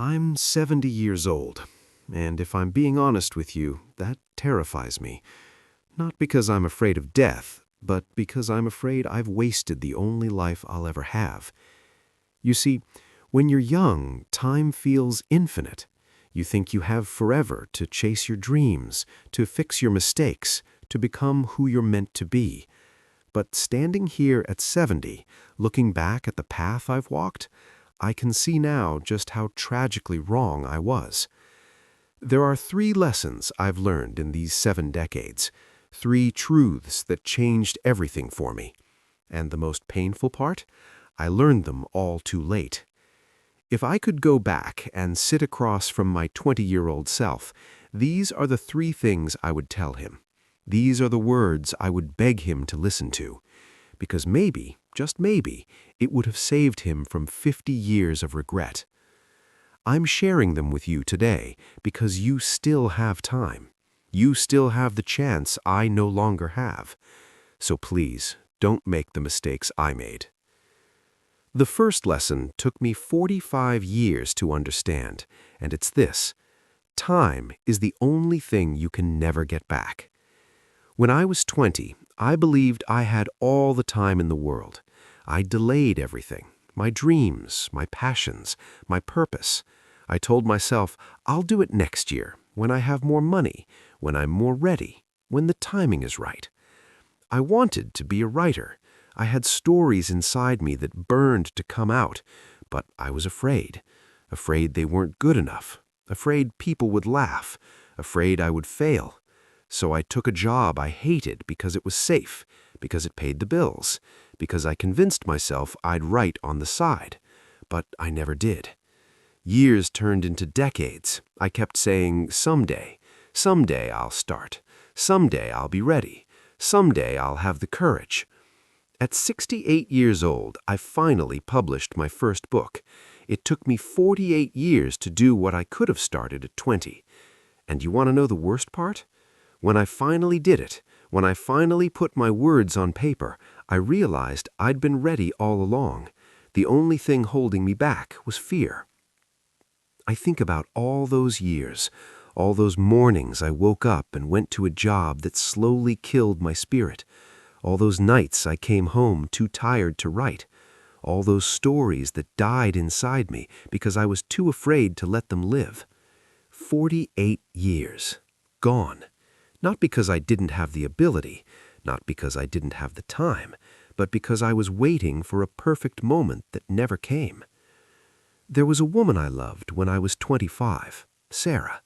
I'm 70 years old, and if I'm being honest with you, that terrifies me. Not because I'm afraid of death, but because I'm afraid I've wasted the only life I'll ever have. You see, when you're young, time feels infinite. You think you have forever to chase your dreams, to fix your mistakes, to become who you're meant to be. But standing here at 70, looking back at the path I've walked, I can see now just how tragically wrong I was. There are 3 lessons I've learned in these 7 decades, 3 truths that changed everything for me. And the most painful part? I learned them all too late. If I could go back and sit across from my 20-year-old self, these are the 3 things I would tell him. These are the words I would beg him to listen to. Because maybe, just maybe, it would have saved him from 50 years of regret. I'm sharing them with you today because you still have time. You still have the chance I no longer have. So please, don't make the mistakes I made. The first lesson took me 45 years to understand, and it's this: time is the only thing you can never get back. When I was 20, I believed I had all the time in the world. I delayed everything, my dreams, my passions, my purpose. I told myself, I'll do it next year, when I have more money, when I'm more ready, when the timing is right. I wanted to be a writer. I had stories inside me that burned to come out, but I was afraid. Afraid they weren't good enough. Afraid people would laugh. Afraid I would fail. So I took a job I hated because it was safe, because it paid the bills, because I convinced myself I'd write on the side. But I never did. Years turned into decades. I kept saying, someday I'll start. Someday I'll be ready. Someday I'll have the courage. At 68 years old, I finally published my first book. It took me 48 years to do what I could have started at 20. And you want to know the worst part? When I finally did it, when I finally put my words on paper, I realized I'd been ready all along. The only thing holding me back was fear. I think about all those years, all those mornings I woke up and went to a job that slowly killed my spirit, all those nights I came home too tired to write, all those stories that died inside me because I was too afraid to let them live. 48 years. Gone. Not because I didn't have the ability, not because I didn't have the time, but because I was waiting for a perfect moment that never came. There was a woman I loved when I was 25, Sarah.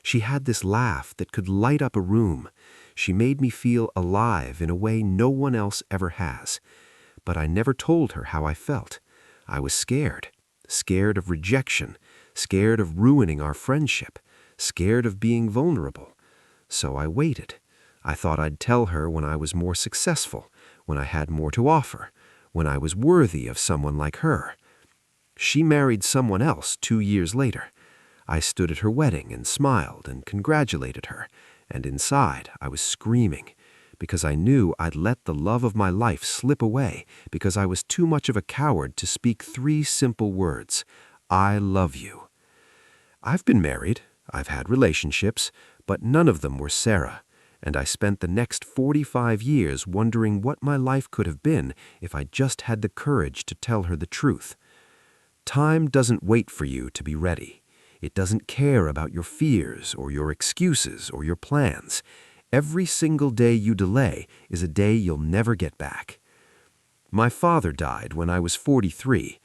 She had this laugh that could light up a room. She made me feel alive in a way no one else ever has. But I never told her how I felt. I was scared. Scared of rejection. Scared of ruining our friendship. Scared of being vulnerable. So I waited. I thought I'd tell her when I was more successful, when I had more to offer, when I was worthy of someone like her. She married someone else 2 years later. I stood at her wedding and smiled and congratulated her, and inside I was screaming, because I knew I'd let the love of my life slip away, because I was too much of a coward to speak 3 simple words: I love you. I've been married, I've had relationships, but none of them were Sarah, and I spent the next 45 years wondering what my life could have been if I just had the courage to tell her the truth. Time doesn't wait for you to be ready. It doesn't care about your fears or your excuses or your plans. Every single day you delay is a day you'll never get back. My father died when I was 43.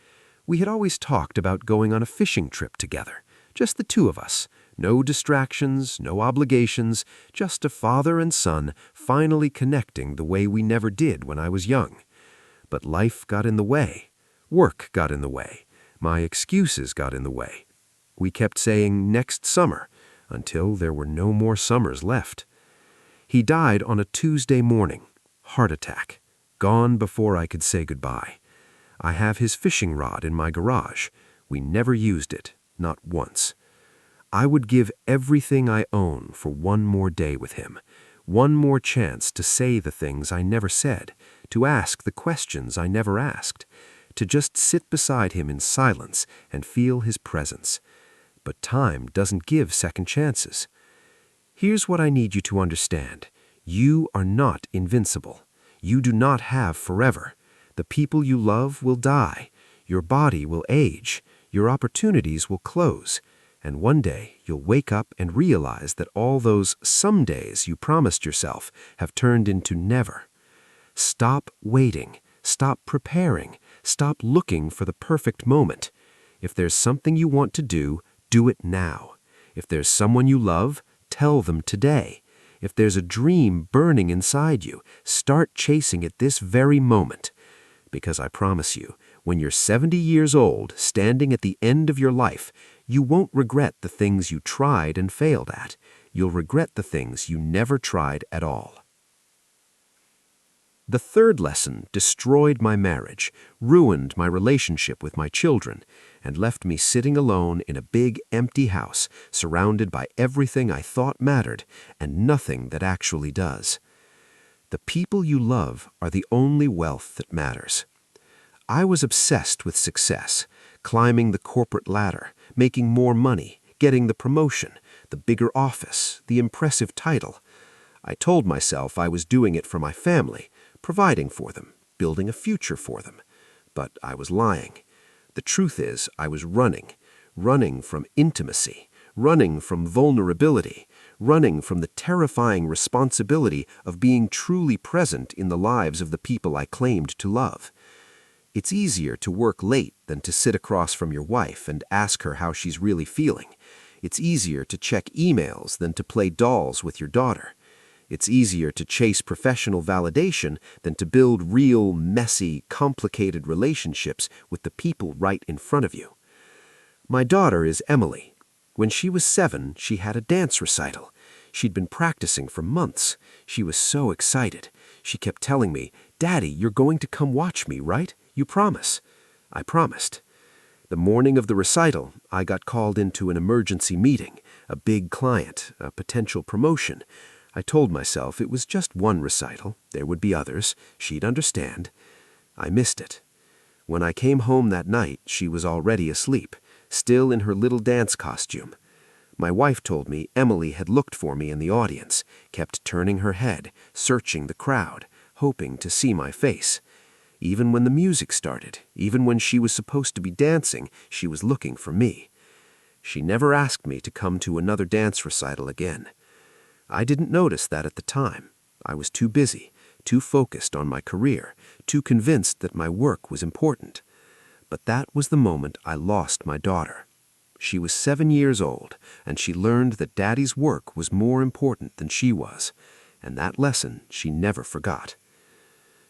We had always talked about going on a fishing trip together, just the 2 of us. No distractions, no obligations, just a father and son finally connecting the way we never did when I was young. But life got in the way. Work got in the way. My excuses got in the way. We kept saying next summer until there were no more summers left. He died on a Tuesday morning. Heart attack. Gone before I could say goodbye. I have his fishing rod in my garage. We never used it, not once. I would give everything I own for one more day with him, one more chance to say the things I never said, to ask the questions I never asked, to just sit beside him in silence and feel his presence. But time doesn't give second chances. Here's what I need you to understand. You are not invincible. You do not have forever. The people you love will die. Your body will age. Your opportunities will close. And one day you'll wake up and realize that all those some days you promised yourself have turned into never. Stop waiting. Stop preparing. Stop looking for the perfect moment. If there's something you want to do it now. If there's someone you love, tell them today. If there's a dream burning inside you, start chasing it this very moment. Because I promise you, when you're 70 years old, standing at the end of your life, you won't regret the things you tried and failed at. You'll regret the things you never tried at all. The third lesson destroyed my marriage, ruined my relationship with my children, and left me sitting alone in a big, empty house, surrounded by everything I thought mattered and nothing that actually does. The people you love are the only wealth that matters. I was obsessed with success, climbing the corporate ladder, making more money, getting the promotion, the bigger office, the impressive title. I told myself I was doing it for my family, providing for them, building a future for them. But I was lying. The truth is, I was running from intimacy, running from vulnerability, running from the terrifying responsibility of being truly present in the lives of the people I claimed to love. It's easier to work late than to sit across from your wife and ask her how she's really feeling. It's easier to check emails than to play dolls with your daughter. It's easier to chase professional validation than to build real, messy, complicated relationships with the people right in front of you. My daughter is Emily. When she was 7, she had a dance recital. She'd been practicing for months. She was so excited. She kept telling me, "Daddy, you're going to come watch me, right? You promise." I promised. The morning of the recital, I got called into an emergency meeting, a big client, a potential promotion. I told myself it was just one recital. There would be others. She'd understand. I missed it. When I came home that night, she was already asleep, still in her little dance costume. My wife told me Emily had looked for me in the audience, kept turning her head, searching the crowd, hoping to see my face. Even when the music started, even when she was supposed to be dancing, she was looking for me. She never asked me to come to another dance recital again. I didn't notice that at the time. I was too busy, too focused on my career, too convinced that my work was important. But that was the moment I lost my daughter. She was 7 years old, and she learned that Daddy's work was more important than she was, and that lesson she never forgot.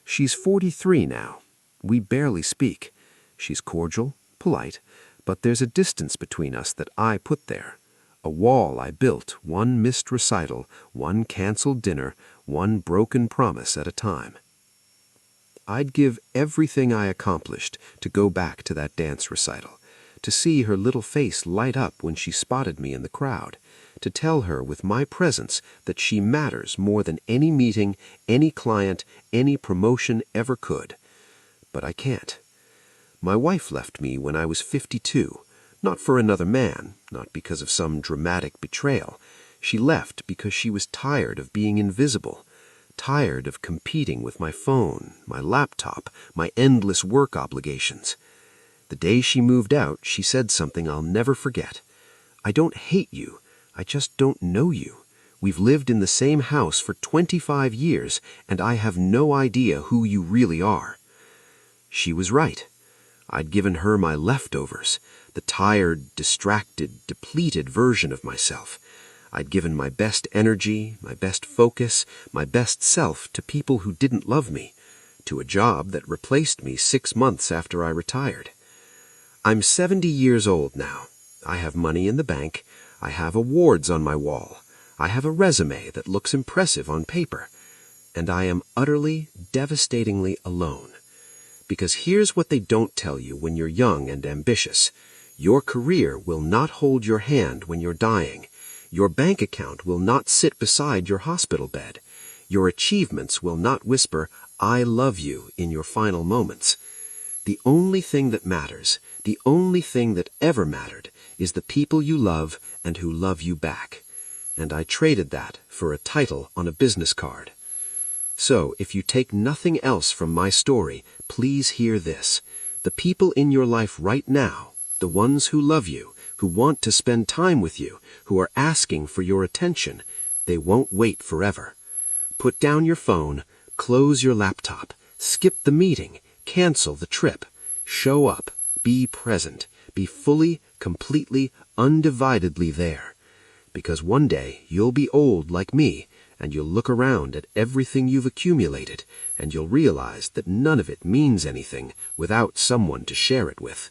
She's 43 now. We barely speak. She's cordial, polite, but there's a distance between us that I put there. A wall I built, one missed recital, one canceled dinner, one broken promise at a time. I'd give everything I accomplished to go back to that dance recital, to see her little face light up when she spotted me in the crowd, to tell her with my presence that she matters more than any meeting, any client, any promotion ever could. But I can't. My wife left me when I was 52. Not for another man, not because of some dramatic betrayal. She left because she was tired of being invisible, tired of competing with my phone, my laptop, my endless work obligations. The day she moved out, she said something I'll never forget. "I don't hate you. I just don't know you. We've lived in the same house for 25 years, and I have no idea who you really are." She was right. I'd given her my leftovers, the tired, distracted, depleted version of myself. I'd given my best energy, my best focus, my best self to people who didn't love me, to a job that replaced me 6 months after I retired. I'm 70 years old now. I have money in the bank. I have awards on my wall. I have a resume that looks impressive on paper. And I am utterly, devastatingly alone. Because here's what they don't tell you when you're young and ambitious. Your career will not hold your hand when you're dying. Your bank account will not sit beside your hospital bed. Your achievements will not whisper, "I love you," in your final moments. The only thing that matters, The only thing that ever mattered is the people you love and who love you back. And I traded that for a title on a business card. So, if you take nothing else from my story, please hear this. The people in your life right now, the ones who love you, who want to spend time with you, who are asking for your attention, they won't wait forever. Put down your phone, close your laptop, skip the meeting, cancel the trip. Show up, be present, be fully, completely, undividedly there. Because one day you'll be old like me, and you'll look around at everything you've accumulated, and you'll realize that none of it means anything without someone to share it with.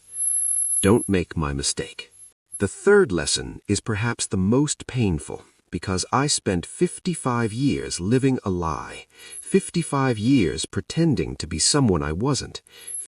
Don't make my mistake. The third lesson is perhaps the most painful, because I spent 55 years living a lie, 55 years pretending to be someone I wasn't,